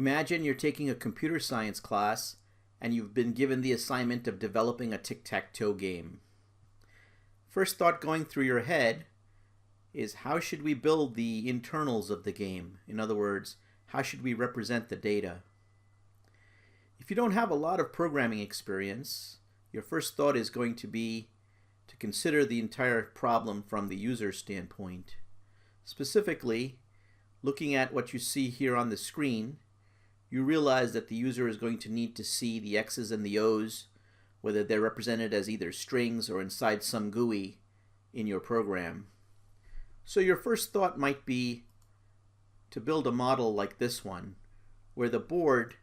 Imagine you're taking a computer science class and you've been given the assignment of developing a tic-tac-toe game. First thought going through your head is, how should we build the internals of the game? In other words, how should we represent the data? If you don't have a lot of programming experience, your first thought is going to be to consider the entire problem from the user standpoint. Specifically, looking at what you see here on the screen, you realize that the user is going to need to see the X's and the O's, whether they're represented as either strings or inside some GUI in your program. So your first thought might be to build a model like this one, where the board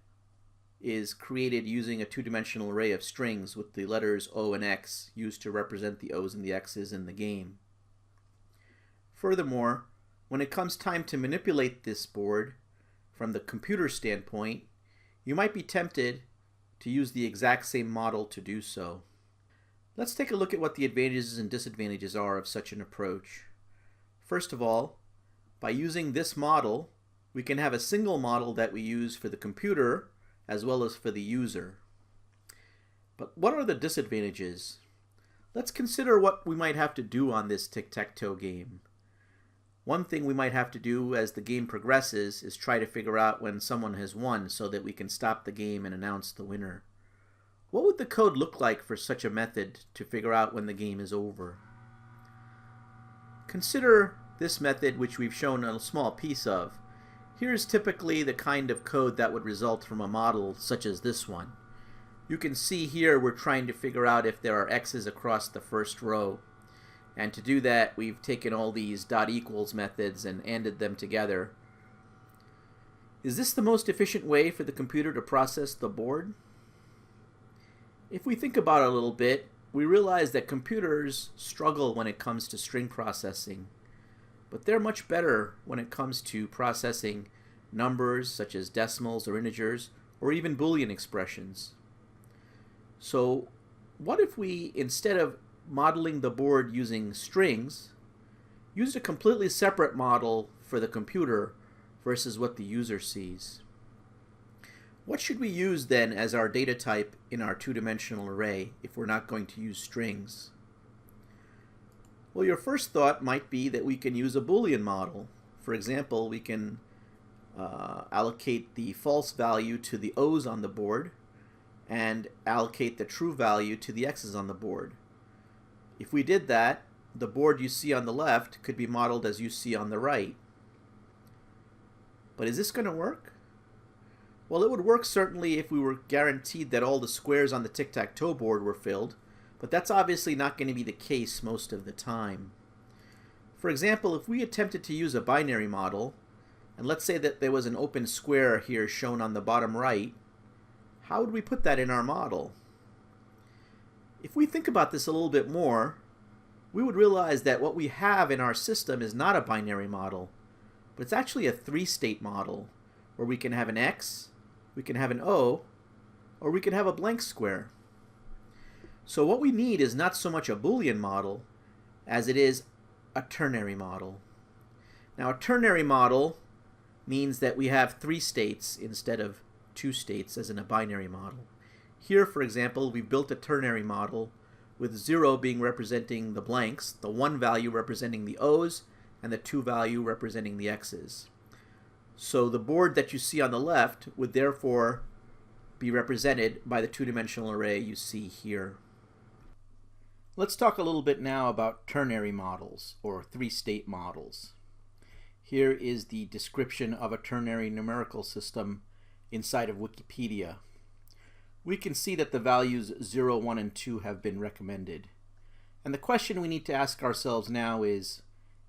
is created using a two-dimensional array of strings with the letters O and X used to represent the O's and the X's in the game. Furthermore, when it comes time to manipulate this board from the computer standpoint, you might be tempted to use the exact same model to do so. Let's take a look at what the advantages and disadvantages are of such an approach. First of all, by using this model, we can have a single model that we use for the computer as well as for the user. But what are the disadvantages? Let's consider what we might have to do on this tic-tac-toe game. One thing we might have to do as the game progresses is try to figure out when someone has won so that we can stop the game and announce the winner. What would the code look like for such a method to figure out when the game is over? Consider this method, which we've shown a small piece of. Here's typically the kind of code that would result from a model such as this one. You can see here we're trying to figure out if there are X's across the first row. And to do that, we've taken all these dot equals methods and ANDed them together. Is this the most efficient way for the computer to process the board? If we think about it a little bit, we realize that computers struggle when it comes to string processing. But they're much better when it comes to processing numbers such as decimals or integers or even Boolean expressions. So what if we, instead of modeling the board using strings, used a completely separate model for the computer versus what the user sees? What should we use then as our data type in our two-dimensional array if we're not going to use strings? Well, your first thought might be that we can use a Boolean model. For example, we can allocate the false value to the O's on the board and allocate the true value to the X's on the board. If we did that, the board you see on the left could be modeled as you see on the right. But is this going to work? Well, it would work certainly if we were guaranteed that all the squares on the tic-tac-toe board were filled, but that's obviously not going to be the case most of the time. For example, if we attempted to use a binary model, and let's say that there was an open square here shown on the bottom right, how would we put that in our model? If we think about this a little bit more, we would realize that what we have in our system is not a binary model, but it's actually a three-state model, where we can have an X, we can have an O, or we can have a blank square. So what we need is not so much a Boolean model as it is a ternary model. Now, a ternary model means that we have three states instead of two states as in a binary model. Here, for example, we built a ternary model with 0 being representing the blanks, the 1 value representing the O's, and the 2 value representing the X's. So the board that you see on the left would therefore be represented by the two-dimensional array you see here. Let's talk a little bit now about ternary models, or three-state models. Here is the description of a ternary numerical system inside of Wikipedia. We can see that the values 0, 1, and 2 have been recommended. And the question we need to ask ourselves now is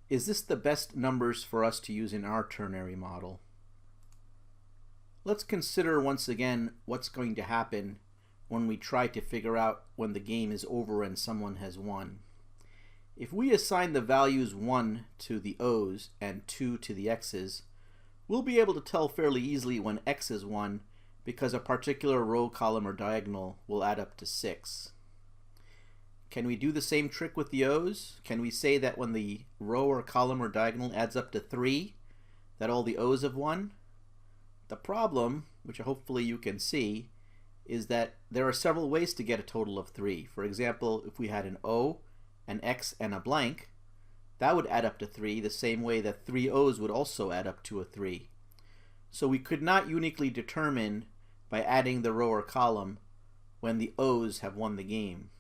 this the best numbers for us to use in our ternary model? Let's consider once again what's going to happen when we try to figure out when the game is over and someone has won. If we assign the values 1 to the O's and 2 to the X's, we'll be able to tell fairly easily when X is won because a particular row, column, or diagonal will add up to 6. Can we do the same trick with the O's? Can we say that when the row or column or diagonal adds up to 3, that all the O's have won? The problem, which hopefully you can see, is that there are several ways to get a total of 3. For example, if we had an O, an X, and a blank, that would add up to 3 the same way that 3 O's would also add up to a 3. So we could not uniquely determine by adding the row or column when the O's have won the game.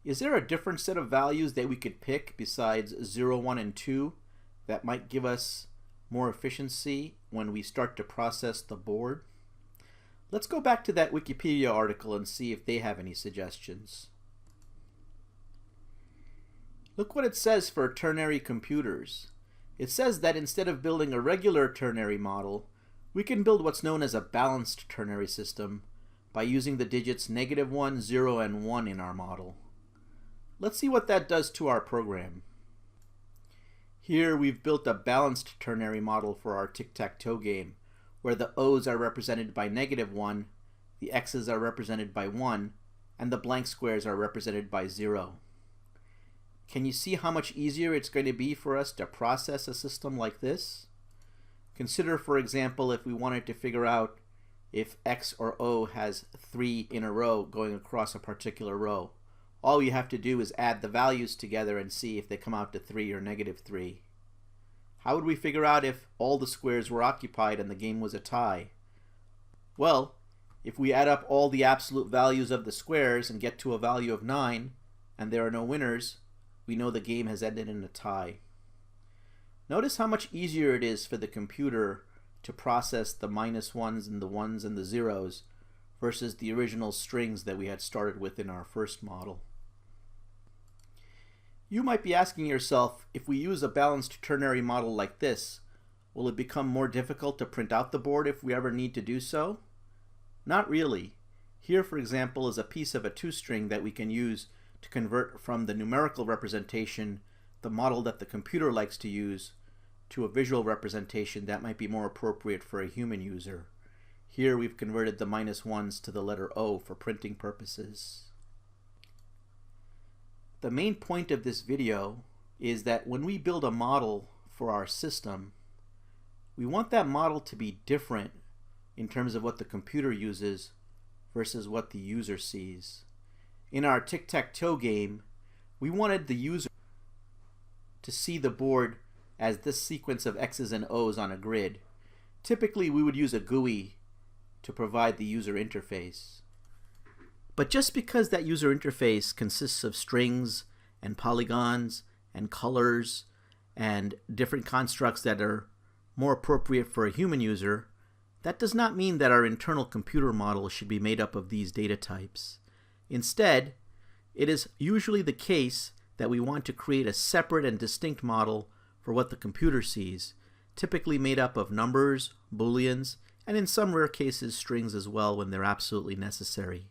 Is there a different set of values that we could pick besides 0, 1, and 2 that might give us more efficiency when we start to process the board? Let's go back to that Wikipedia article and see if they have any suggestions. Look what it says for ternary computers. It says that instead of building a regular ternary model, we can build what's known as a balanced ternary system by using the digits -1, 0, and 1 in our model. Let's see what that does to our program. Here we've built a balanced ternary model for our tic-tac-toe game, where the O's are represented by -1, the X's are represented by 1, and the blank squares are represented by 0. Can you see how much easier it's going to be for us to process a system like this? Consider, for example, if we wanted to figure out if X or O has 3 in a row going across a particular row. All you have to do is add the values together and see if they come out to 3 or -3. How would we figure out if all the squares were occupied and the game was a tie? Well, if we add up all the absolute values of the squares and get to a value of 9, and there are no winners, we know the game has ended in a tie. Notice how much easier it is for the computer to process the -1s and the 1s and the 0s versus the original strings that we had started with in our first model. You might be asking yourself, if we use a balanced ternary model like this, will it become more difficult to print out the board if we ever need to do so? Not really. Here, for example, is a piece of a toString that we can use to convert from the numerical representation, the model that the computer likes to use, to a visual representation that might be more appropriate for a human user. Here we've converted the -1s to the letter O for printing purposes. The main point of this video is that when we build a model for our system, we want that model to be different in terms of what the computer uses versus what the user sees. In our tic-tac-toe game, we wanted the user to see the board as this sequence of X's and O's on a grid. Typically, we would use a GUI to provide the user interface. But just because that user interface consists of strings and polygons and colors and different constructs that are more appropriate for a human user, that does not mean that our internal computer model should be made up of these data types. Instead, it is usually the case that we want to create a separate and distinct model for what the computer sees, typically made up of numbers, booleans, and in some rare cases strings as well when they're absolutely necessary.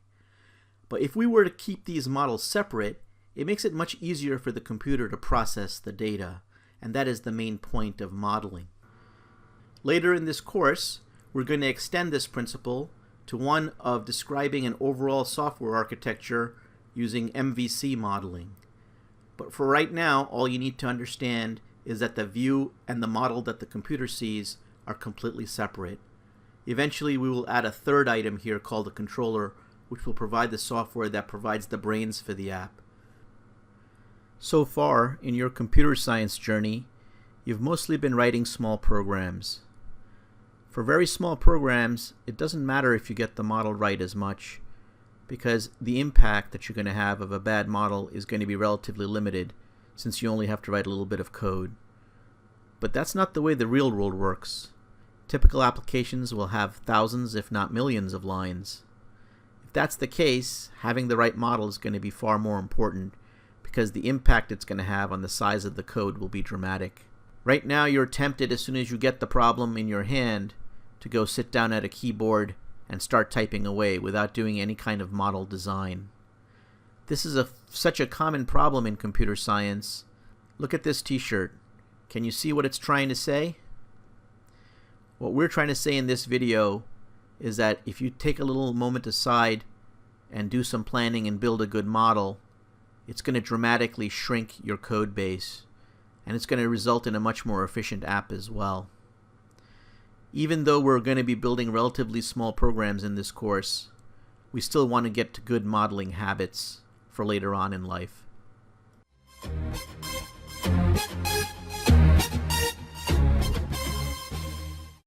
But if we were to keep these models separate, it makes it much easier for the computer to process the data, and that is the main point of modeling. Later in this course, we're going to extend this principle to one of describing an overall software architecture using MVC modeling. But for right now, all you need to understand is that the view and the model that the computer sees are completely separate. Eventually, we will add a third item here called a controller, which will provide the software that provides the brains for the app. So far, in your computer science journey, you've mostly been writing small programs. For very small programs, it doesn't matter if you get the model right as much, because the impact that you're going to have of a bad model is going to be relatively limited, since you only have to write a little bit of code. But that's not the way the real world works. Typical applications will have thousands, if not millions, of lines. If that's the case, having the right model is going to be far more important, because the impact it's going to have on the size of the code will be dramatic. Right now, you're tempted as soon as you get the problem in your hand to go sit down at a keyboard and start typing away without doing any kind of model design. This is such a common problem in computer science. Look at this t-shirt. Can you see what it's trying to say? What we're trying to say in this video is that if you take a little moment aside and do some planning and build a good model, it's going to dramatically shrink your code base, and it's going to result in a much more efficient app as well. Even though we're going to be building relatively small programs in this course, we still want to get to good modeling habits for later on in life.